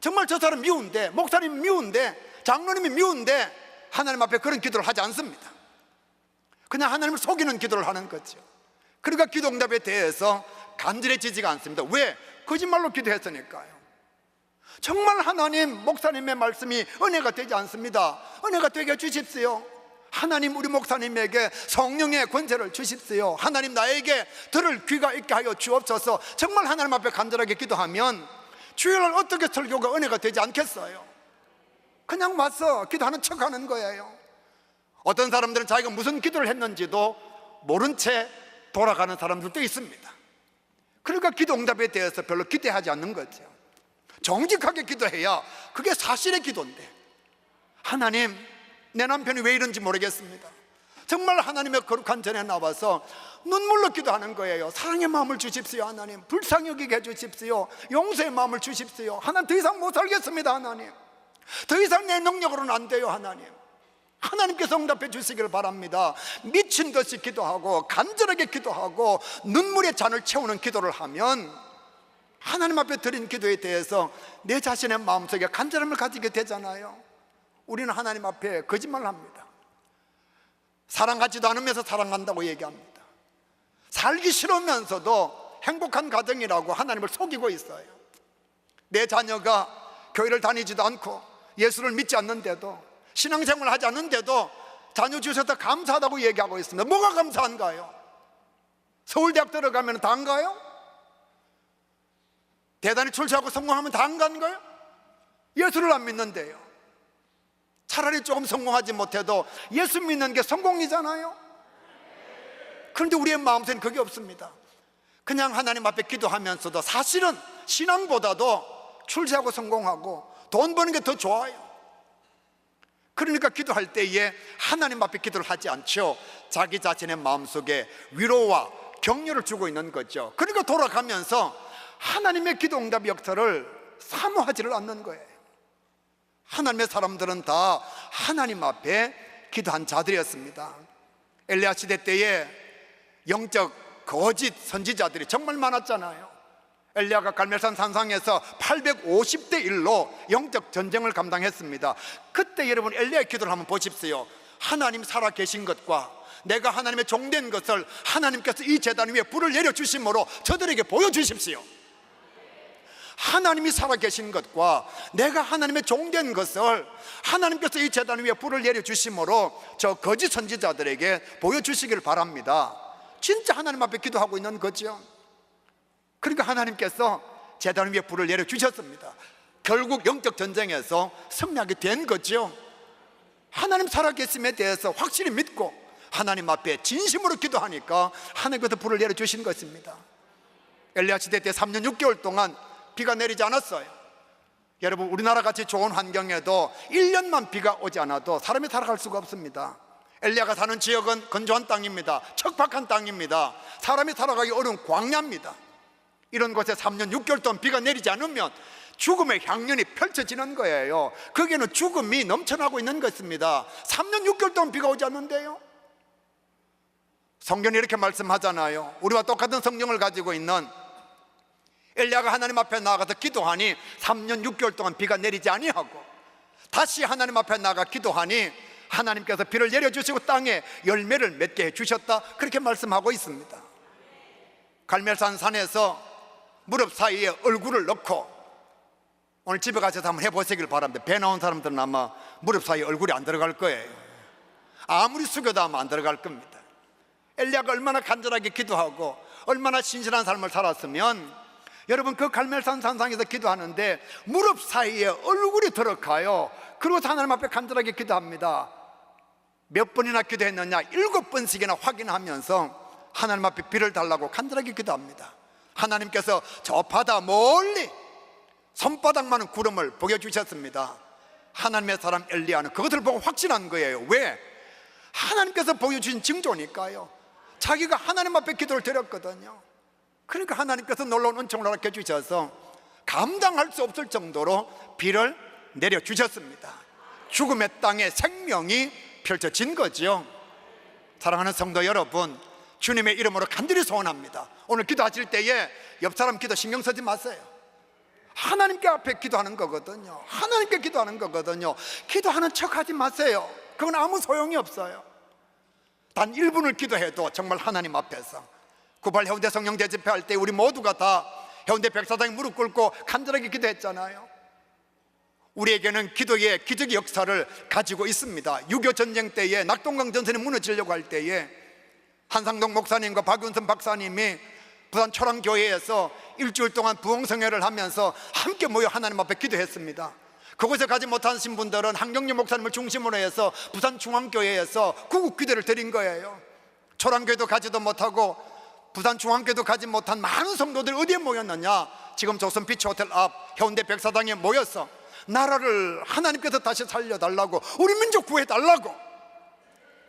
정말 저 사람 미운데, 목사님 미운데, 장로님이 미운데 하나님 앞에 그런 기도를 하지 않습니다. 그냥 하나님을 속이는 기도를 하는 거죠. 그러니까 기도 응답에 대해서 간절해지지가 않습니다. 왜? 거짓말로 기도했으니까요. 정말 하나님, 목사님의 말씀이 은혜가 되지 않습니다. 은혜가 되게 해주십시오. 하나님, 우리 목사님에게 성령의 권세를 주십시오. 하나님, 나에게 들을 귀가 있게 하여 주옵소서. 정말 하나님 앞에 간절하게 기도하면 주일날 어떻게 설교가 은혜가 되지 않겠어요? 그냥 와서 기도하는 척하는 거예요. 어떤 사람들은 자기가 무슨 기도를 했는지도 모른 채 돌아가는 사람들도 있습니다. 그러니까 기도 응답에 대해서 별로 기대하지 않는 거죠. 정직하게 기도해야 그게 사실의 기도인데, 하나님, 내 남편이 왜 이런지 모르겠습니다. 정말 하나님의 거룩한 전에 나와서 눈물로 기도하는 거예요. 사랑의 마음을 주십시오. 하나님, 불쌍히 여기게 해주십시오. 용서의 마음을 주십시오. 하나님, 더 이상 못 살겠습니다. 하나님, 더 이상 내 능력으로는 안 돼요. 하나님, 하나님께서 응답해 주시기를 바랍니다. 미친 듯이 기도하고 간절하게 기도하고 눈물의 잔을 채우는 기도를 하면 하나님 앞에 드린 기도에 대해서 내 자신의 마음속에 간절함을 가지게 되잖아요. 우리는 하나님 앞에 거짓말을 합니다. 사랑하지도 않으면서 사랑한다고 얘기합니다. 살기 싫으면서도 행복한 가정이라고 하나님을 속이고 있어요. 내 자녀가 교회를 다니지도 않고 예수를 믿지 않는데도, 신앙생활을 하지 않는데도 자녀 주셔서 감사하다고 얘기하고 있습니다. 뭐가 감사한가요? 서울대학 들어가면 다 안 가요? 대단히 출세하고 성공하면 다 안 가는 거예요? 예수를 안 믿는데요. 차라리 조금 성공하지 못해도 예수 믿는 게 성공이잖아요. 그런데 우리의 마음속에는 그게 없습니다. 그냥 하나님 앞에 기도하면서도 사실은 신앙보다도 출세하고 성공하고 돈 버는 게 더 좋아요. 그러니까 기도할 때에 하나님 앞에 기도를 하지 않죠. 자기 자신의 마음속에 위로와 격려를 주고 있는 거죠. 그러니까 돌아가면서 하나님의 기도 응답 역사를 사모하지를 않는 거예요. 하나님의 사람들은 다 하나님 앞에 기도한 자들이었습니다. 엘리야 시대 때에 영적 거짓 선지자들이 정말 많았잖아요. 엘리야가 갈멜산 산상에서 850대 1로 영적 전쟁을 감당했습니다. 그때 여러분 엘리야의 기도를 한번 보십시오. 하나님 살아 계신 것과 내가 하나님의 종된 것을 하나님께서 이 제단 위에 불을 내려주심으로 저들에게 보여주십시오. 하나님이 살아계신 것과 내가 하나님의 종된 것을 하나님께서 이 제단 위에 불을 내려주심으로 저 거짓 선지자들에게 보여주시기를 바랍니다. 진짜 하나님 앞에 기도하고 있는 거죠. 그러니까 하나님께서 제단 위에 불을 내려주셨습니다. 결국 영적 전쟁에서 승리하게 된 거죠. 하나님 살아계심에 대해서 확실히 믿고 하나님 앞에 진심으로 기도하니까 하나님께서 불을 내려주신 것입니다. 엘리야 시대 때 3년 6개월 동안 비가 내리지 않았어요. 여러분, 우리나라 같이 좋은 환경에도 1년만 비가 오지 않아도 사람이 살아갈 수가 없습니다. 엘리야가 사는 지역은 건조한 땅입니다. 척박한 땅입니다. 사람이 살아가기 어려운 광야입니다. 이런 곳에 3년 6개월 동안 비가 내리지 않으면 죽음의 향연이 펼쳐지는 거예요. 거기에는 죽음이 넘쳐나고 있는 것입니다. 3년 6개월 동안 비가 오지 않는데요. 성경이 이렇게 말씀하잖아요. 우리와 똑같은 성경을 가지고 있는 엘리야가 하나님 앞에 나가서 기도하니 3년 6개월 동안 비가 내리지 아니하고, 다시 하나님 앞에 나가 기도하니 하나님께서 비를 내려주시고 땅에 열매를 맺게 해주셨다, 그렇게 말씀하고 있습니다. 갈멜산 산에서 무릎 사이에 얼굴을 넣고, 오늘 집에 가셔서 한번 해보시길 바랍니다. 배 나온 사람들은 아마 무릎 사이에 얼굴이 안 들어갈 거예요. 아무리 숙여도 아마 안 들어갈 겁니다. 엘리야가 얼마나 간절하게 기도하고 얼마나 신실한 삶을 살았으면, 여러분 그 갈멜산 산상에서 기도하는데 무릎 사이에 얼굴이 들어가요. 그리고 하나님 앞에 간절하게 기도합니다. 몇 번이나 기도했느냐? 7번씩이나 확인하면서 하나님 앞에 비를 달라고 간절하게 기도합니다. 하나님께서 저 바다 멀리 손바닥만한 구름을 보여주셨습니다. 하나님의 사람 엘리야는 그것을 보고 확신한 거예요. 왜? 하나님께서 보여주신 징조니까요. 자기가 하나님 앞에 기도를 드렸거든요. 그러니까 하나님께서 놀라운 은총을 허락해 주셔서 감당할 수 없을 정도로 비를 내려주셨습니다. 죽음의 땅에 생명이 펼쳐진 거죠. 사랑하는 성도 여러분, 주님의 이름으로 간절히 소원합니다. 오늘 기도하실 때에 옆 사람 기도 신경 쓰지 마세요. 하나님께 앞에 기도하는 거거든요. 하나님께 기도하는 거거든요. 기도하는 척 하지 마세요. 그건 아무 소용이 없어요. 단 1분을 기도해도 정말 하나님 앞에서, 98 해운대 성령 대집회할 때 우리 모두가 다 해운대 백사장에 무릎 꿇고 간절하게 기도했잖아요. 우리에게는 기도의 기적의 역사를 가지고 있습니다. 6.25 전쟁 때에 낙동강 전선이 무너지려고 할 때에 한상동 목사님과 박윤선 박사님이 부산 초랑교회에서 일주일 동안 부흥성회를 하면서 함께 모여 하나님 앞에 기도했습니다. 그곳에 가지 못하신 분들은 한경림 목사님을 중심으로 해서 부산 중앙교회에서 구국 기도를 드린 거예요. 초랑교회도 가지도 못하고 부산 중앙교회도 가지 못한 많은 성도들 어디에 모였느냐? 지금 조선 비치 호텔 앞 해운대 백사장에 모여서 나라를 하나님께서 다시 살려달라고, 우리 민족 구해달라고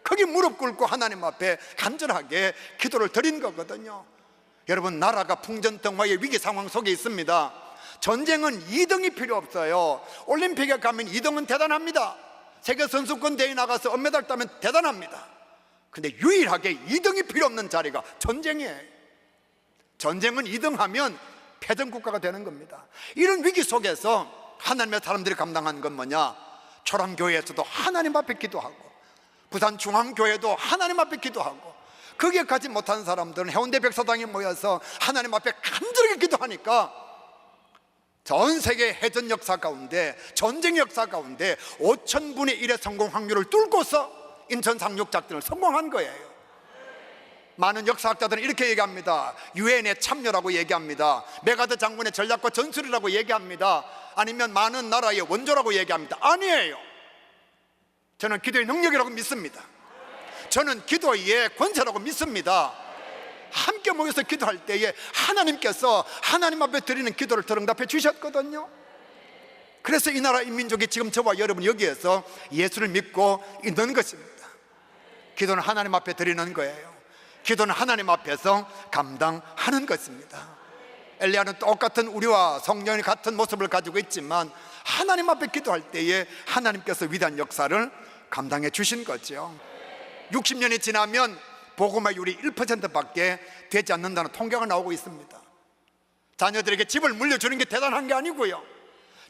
거기 무릎 꿇고 하나님 앞에 간절하게 기도를 드린 거거든요. 여러분, 나라가 풍전등화의 위기 상황 속에 있습니다. 전쟁은 2등이 필요 없어요. 올림픽에 가면 2등은 대단합니다. 세계 선수권 대회 나가서 은메달 따면 대단합니다. 근데 유일하게 2등이 필요 없는 자리가 전쟁이에요. 전쟁은 2등하면 패전 국가가 되는 겁니다. 이런 위기 속에서 하나님의 사람들이 감당한 건 뭐냐? 초랑교회에서도 하나님 앞에 기도하고, 부산 중앙교회도 하나님 앞에 기도하고, 거기에 가지 못한 사람들은 해운대 백사장에 모여서 하나님 앞에 간절하게 기도하니까 전 세계 해전 역사 가운데, 전쟁 역사 가운데 5,000분의 1의 성공 확률을 뚫고서 인천 상륙작전을 성공한 거예요. 많은 역사학자들은 이렇게 얘기합니다. 유엔의 참여라고 얘기합니다. 메가드 장군의 전략과 전술이라고 얘기합니다. 아니면 많은 나라의 원조라고 얘기합니다. 아니에요. 저는 기도의 능력이라고 믿습니다. 저는 기도의 권세라고 믿습니다. 함께 모여서 기도할 때에 하나님께서 하나님 앞에 드리는 기도를 응답해 주셨거든요. 그래서 이 나라 이 민족이 지금 저와 여러분 여기에서 예수를 믿고 있는 것입니다. 기도는 하나님 앞에 드리는 거예요. 기도는 하나님 앞에서 감당하는 것입니다. 엘리야는 똑같은 우리와 성령이 같은 모습을 가지고 있지만 하나님 앞에 기도할 때에 하나님께서 위대한 역사를 감당해 주신 거죠. 60년이 지나면 복음화율이 1%밖에 되지 않는다는 통계가 나오고 있습니다. 자녀들에게 집을 물려주는 게 대단한 게 아니고요,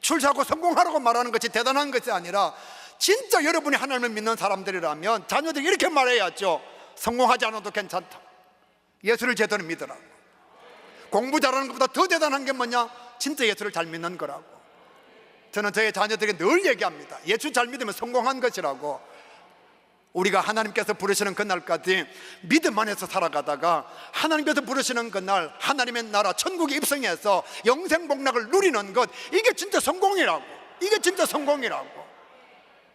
출세하고 성공하라고 말하는 것이 대단한 것이 아니라, 진짜 여러분이 하나님을 믿는 사람들이라면 자녀들이 이렇게 말해야죠. 성공하지 않아도 괜찮다. 예수를 제대로 믿으라고. 공부 잘하는 것보다 더 대단한 게 뭐냐? 진짜 예수를 잘 믿는 거라고. 저는 저희 자녀들에게 늘 얘기합니다. 예수 잘 믿으면 성공한 것이라고. 우리가 하나님께서 부르시는 그날까지 믿음 안에서 살아가다가 하나님께서 부르시는 그날 하나님의 나라 천국에 입성해서 영생복락을 누리는 것, 이게 진짜 성공이라고. 이게 진짜 성공이라고.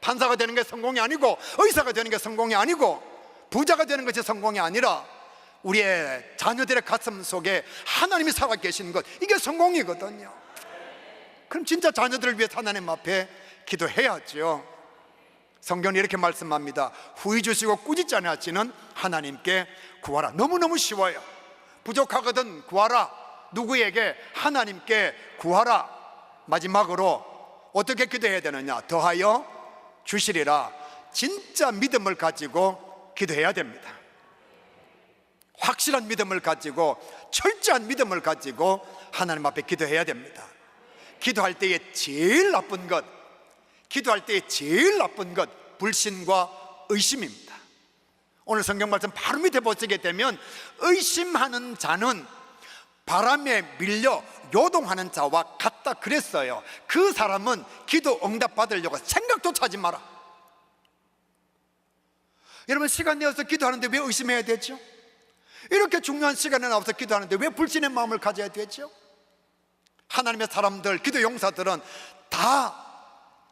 판사가 되는 게 성공이 아니고, 의사가 되는 게 성공이 아니고, 부자가 되는 것이 성공이 아니라 우리의 자녀들의 가슴 속에 하나님이 살아계신 것, 이게 성공이거든요. 그럼 진짜 자녀들을 위해 하나님 앞에 기도해야죠. 성경은 이렇게 말씀합니다. 후히 주시고 꾸짖지 않으시는 하나님께 구하라. 너무너무 쉬워요. 부족하거든 구하라. 누구에게? 하나님께 구하라. 마지막으로 어떻게 기도해야 되느냐? 더하여 주시리라. 진짜 믿음을 가지고 기도해야 됩니다. 확실한 믿음을 가지고, 철저한 믿음을 가지고 하나님 앞에 기도해야 됩니다. 기도할 때에 제일 나쁜 것, 기도할 때에 제일 나쁜 것, 불신과 의심입니다. 오늘 성경 말씀 바로 밑에 보시게 되면 의심하는 자는 바람에 밀려 요동하는 자와 같다 그랬어요. 그 사람은 기도 응답 받으려고 생각조차 하지 마라. 여러분, 시간 내어서 기도하는데 왜 의심해야 되죠? 이렇게 중요한 시간에 나와서 기도하는데 왜 불신의 마음을 가져야 되죠? 하나님의 사람들, 기도 용사들은 다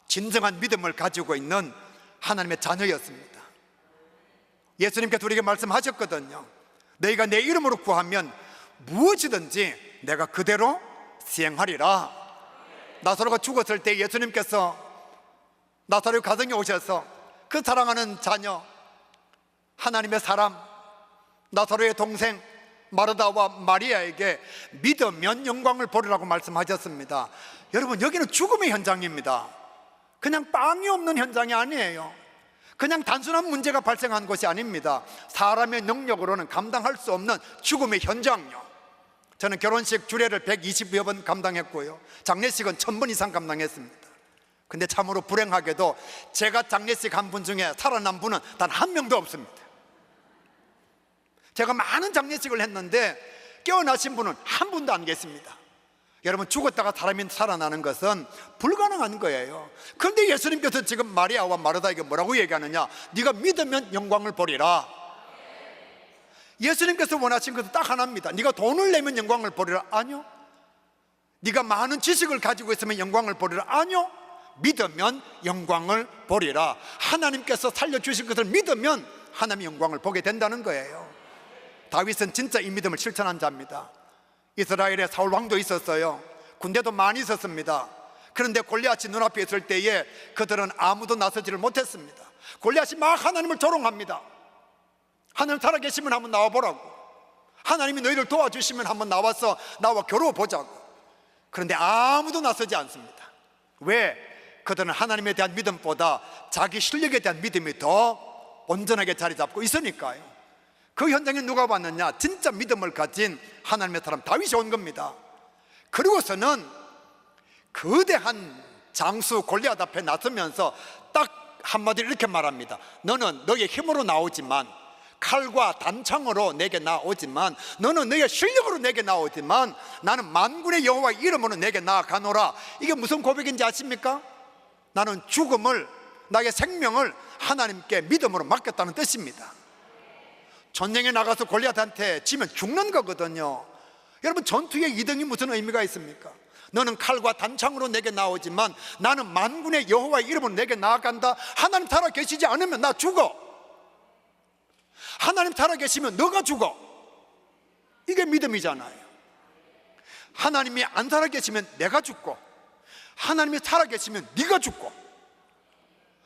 진정한 믿음을 가지고 있는 하나님의 자녀였습니다. 예수님께서 우리에게 말씀하셨거든요. 너희가 내 이름으로 구하면 무엇이든지 내가 그대로 시행하리라. 나사로가 죽었을 때 예수님께서 나사로 가정에 오셔서 그 사랑하는 자녀, 하나님의 사람 나사로의 동생 마르다와 마리아에게 믿으면 영광을 보리라고 말씀하셨습니다. 여러분, 여기는 죽음의 현장입니다. 그냥 빵이 없는 현장이 아니에요. 그냥 단순한 문제가 발생한 것이 아닙니다. 사람의 능력으로는 감당할 수 없는 죽음의 현장요. 저는 결혼식 주례를 120여 번 감당했고요, 장례식은 1000번 이상 감당했습니다. 근데 참으로 불행하게도 제가 장례식 한 분 중에 살아난 분은 단 한 명도 없습니다. 제가 많은 장례식을 했는데 깨어나신 분은 한 분도 안 계십니다. 여러분, 죽었다가 사람이 살아나는 것은 불가능한 거예요. 그런데 예수님께서 지금 마리아와 마르다에게 뭐라고 얘기하느냐? 네가 믿으면 영광을 보리라. 예수님께서 원하신 것은 딱 하나입니다. 네가 돈을 내면 영광을 보리라? 아니요. 네가 많은 지식을 가지고 있으면 영광을 보리라? 아니요. 믿으면 영광을 보리라. 하나님께서 살려주신 것을 믿으면 하나님의 영광을 보게 된다는 거예요. 다윗은 진짜 이 믿음을 실천한 자입니다. 이스라엘에 사울 왕도 있었어요. 군대도 많이 있었습니다. 그런데 골리앗이 눈앞에 있을 때에 그들은 아무도 나서지를 못했습니다. 골리앗이 막 하나님을 조롱합니다. 하나님 살아계시면 한번 나와보라고, 하나님이 너희를 도와주시면 한번 나와서 나와 겨루어보자고. 그런데 아무도 나서지 않습니다. 왜? 그들은 하나님에 대한 믿음보다 자기 실력에 대한 믿음이 더 온전하게 자리 잡고 있으니까요. 그 현장에 누가 왔느냐? 진짜 믿음을 가진 하나님의 사람 다윗이 온 겁니다. 그리고서는 거대한 장수 골리앗 앞에 나서면서 딱 한마디로 이렇게 말합니다. 너는 너의 힘으로 나오지만, 칼과 단창으로 내게 나오지만, 너는 너의 실력으로 내게 나오지만 나는 만군의 여호와의 이름으로 내게 나아가노라. 이게 무슨 고백인지 아십니까? 나는 죽음을, 나의 생명을 하나님께 믿음으로 맡겼다는 뜻입니다. 전쟁에 나가서 골리앗한테 지면 죽는 거거든요. 여러분, 전투의 2등이 무슨 의미가 있습니까? 너는 칼과 단창으로 내게 나오지만 나는 만군의 여호와의 이름으로 내게 나아간다. 하나님 살아계시지 않으면 나 죽어. 하나님 살아계시면 너가 죽어. 이게 믿음이잖아요. 하나님이 안 살아계시면 내가 죽고, 하나님이 살아계시면 네가 죽고.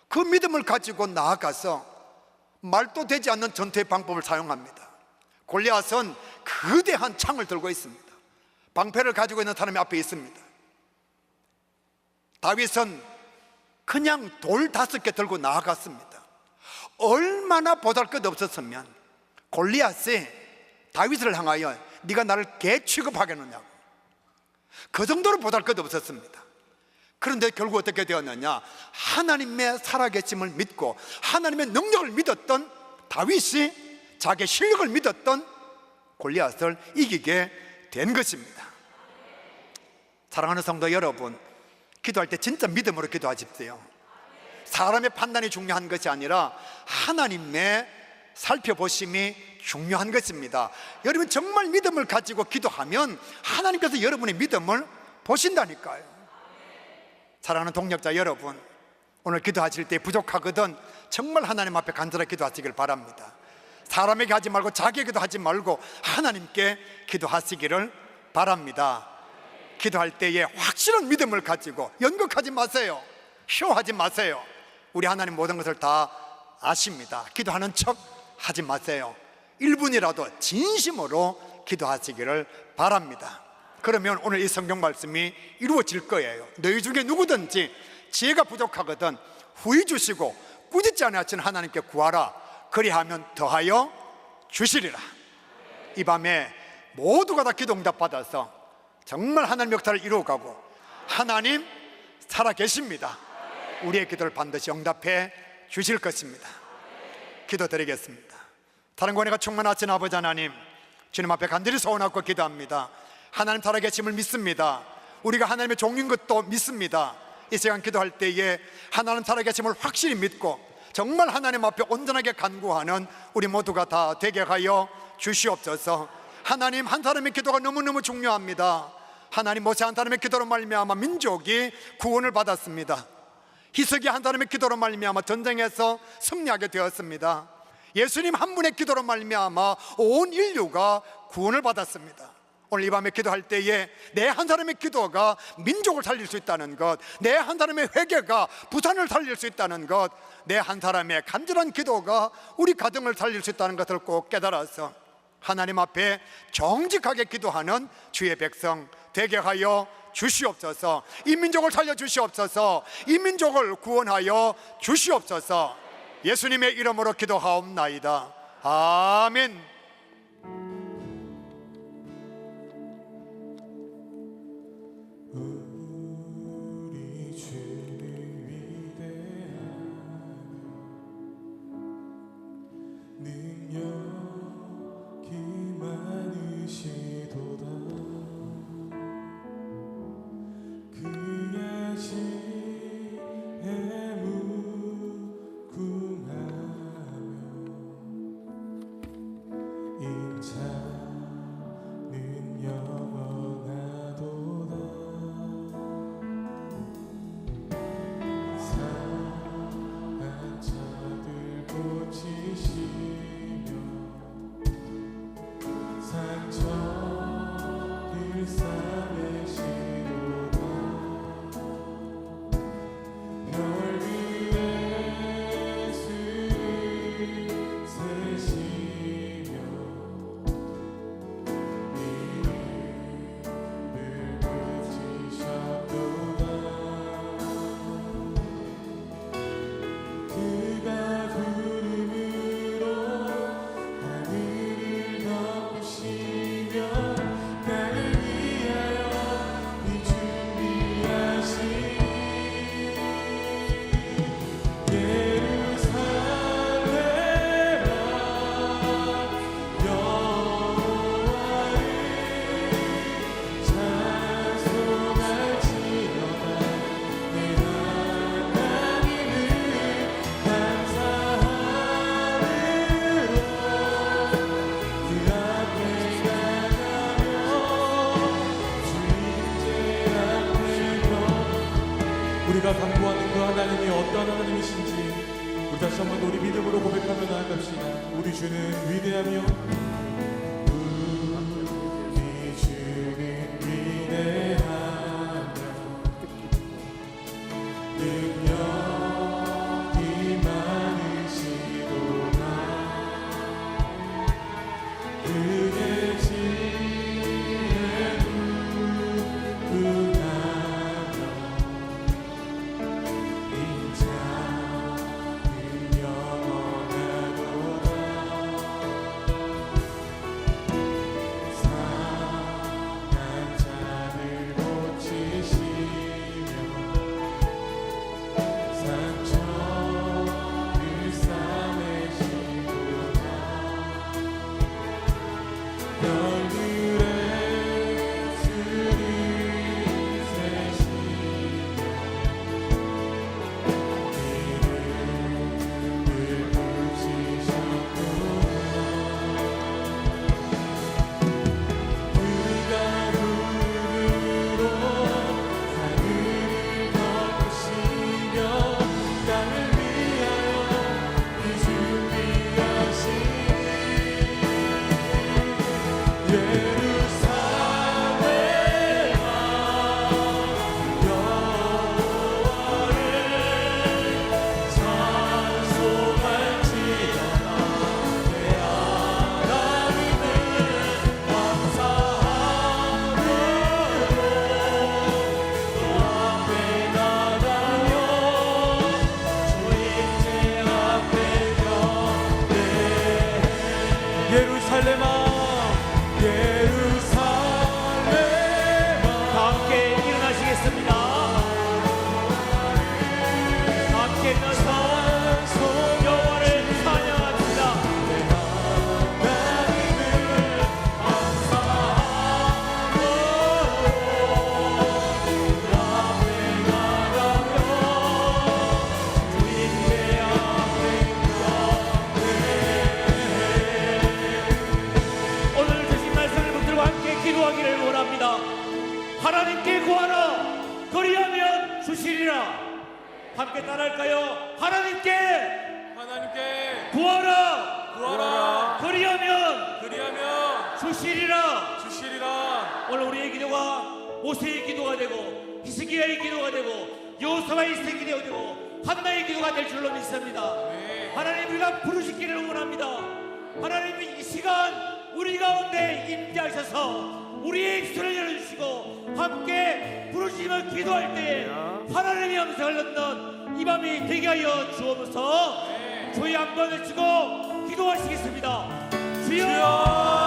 그 믿음을 가지고 나아가서 말도 되지 않는 전투의 방법을 사용합니다. 골리앗은 거대한 창을 들고 있습니다. 방패를 가지고 있는 사람이 앞에 있습니다. 다윗은 그냥 돌 5개 들고 나아갔습니다. 얼마나 보잘것없었으면 골리앗이 다윗을 향하여 네가 나를 개 취급하겠느냐고, 그 정도로 보잘것없었습니다. 그런데 결국 어떻게 되었느냐? 하나님의 살아계심을 믿고 하나님의 능력을 믿었던 다윗이 자기의 실력을 믿었던 골리앗을 이기게 된 것입니다. 사랑하는 성도 여러분, 기도할 때 진짜 믿음으로 기도하십시오. 사람의 판단이 중요한 것이 아니라 하나님의 살펴보심이 중요한 것입니다. 여러분, 정말 믿음을 가지고 기도하면 하나님께서 여러분의 믿음을 보신다니까요. 사랑하는 동역자 여러분, 오늘 기도하실 때 부족하거든 정말 하나님 앞에 간절하게 기도하시길 바랍니다. 사람에게 하지 말고 자기에게도 하지 말고 하나님께 기도하시기를 바랍니다. 기도할 때에 확실한 믿음을 가지고 연극하지 마세요. 쇼하지 마세요. 우리 하나님 모든 것을 다 아십니다. 기도하는 척 하지 마세요. 1분이라도 진심으로 기도하시기를 바랍니다. 그러면 오늘 이 성경 말씀이 이루어질 거예요. 너희 중에 누구든지 지혜가 부족하거든 후히 주시고 꾸짖지 않으신 하나님께 구하라. 그리하면 더하여 주시리라. 이 밤에 모두가 다 기도 응답 받아서 정말 하나님 역사를 이루어가고 하나님 살아계십니다. 우리의 기도를 반드시 응답해 주실 것입니다. 기도드리겠습니다. 다른 권위가 충만하신 아버지 하나님, 주님 앞에 간절히 소원하고 기도합니다. 하나님 살아계심을 믿습니다. 우리가 하나님의 종인 것도 믿습니다. 이 시간 기도할 때에 하나님 살아계심을 확실히 믿고 정말 하나님 앞에 온전하게 간구하는 우리 모두가 다 되게 하여 주시옵소서. 하나님, 한 사람의 기도가 너무너무 중요합니다. 하나님, 모세 한 사람의 기도로 말미암아 민족이 구원을 받았습니다. 희석이 한 사람의 기도로 말미암아 전쟁에서 승리하게 되었습니다. 예수님 한 분의 기도로 말미암아 온 인류가 구원을 받았습니다. 오늘 이 밤에 기도할 때에 내 한 사람의 기도가 민족을 살릴 수 있다는 것, 내 한 사람의 회개가 부산을 살릴 수 있다는 것, 내 한 사람의 간절한 기도가 우리 가정을 살릴 수 있다는 것을 꼭 깨달아서 하나님 앞에 정직하게 기도하는 주의 백성 되게 하여 주시옵소서. 이 민족을 살려주시옵소서. 이 민족을 구원하여 주시옵소서. 예수님의 이름으로 기도하옵나이다. 아멘. 우리 주는 위대하며 능력이 많으시도다. 그의 지혜에 무궁하며 인자는 영원하도다. 상한 자들 고치시며 상처를 싸매시도다. 별 위에 수를 세시며 이름을 붙이셨도다. 그가 구름으로 하늘을 덮으시며 나를 위하여 이 준비하신 예루살렘아, 여호와를 찬송할지어다. 내 하나님을 감사함으로 그 앞에 나가며 주님제 앞에 우리가 간구하는 그 하나님이 어떤 하나님이신지 우리 다시 한번 우리 믿음으로 고백하며 나아갑시다. 우리 주는 위대하며 우리 주는 위대하며 능력이 많으시도다. 그의 지혜에 무궁하며 인자는 영원하도다. 상한 자들 주시리라. 함께 따라할까요? 하나님께 하나님께 구하라. 구하라. 그리하면 주시리라. 주시리라. 오늘 우리의 기도가 모세의 기도가 되고 히스기야의 기도가 되고 여호수아의 기도가 되고 한나의 기도가 될 줄로 믿습니다. 하나님, 우리가 부르시기를 원합니다. 하나님, 이 시간 우리 가운데 임재하셔서 우리의 입술을 열어주시고 함께 부르시며 기도할 때에 하나님의 음성을 듣는 이 밤이 되게 하여 주옵소서. 주의 한번 외치고 기도하시겠습니다. 주여.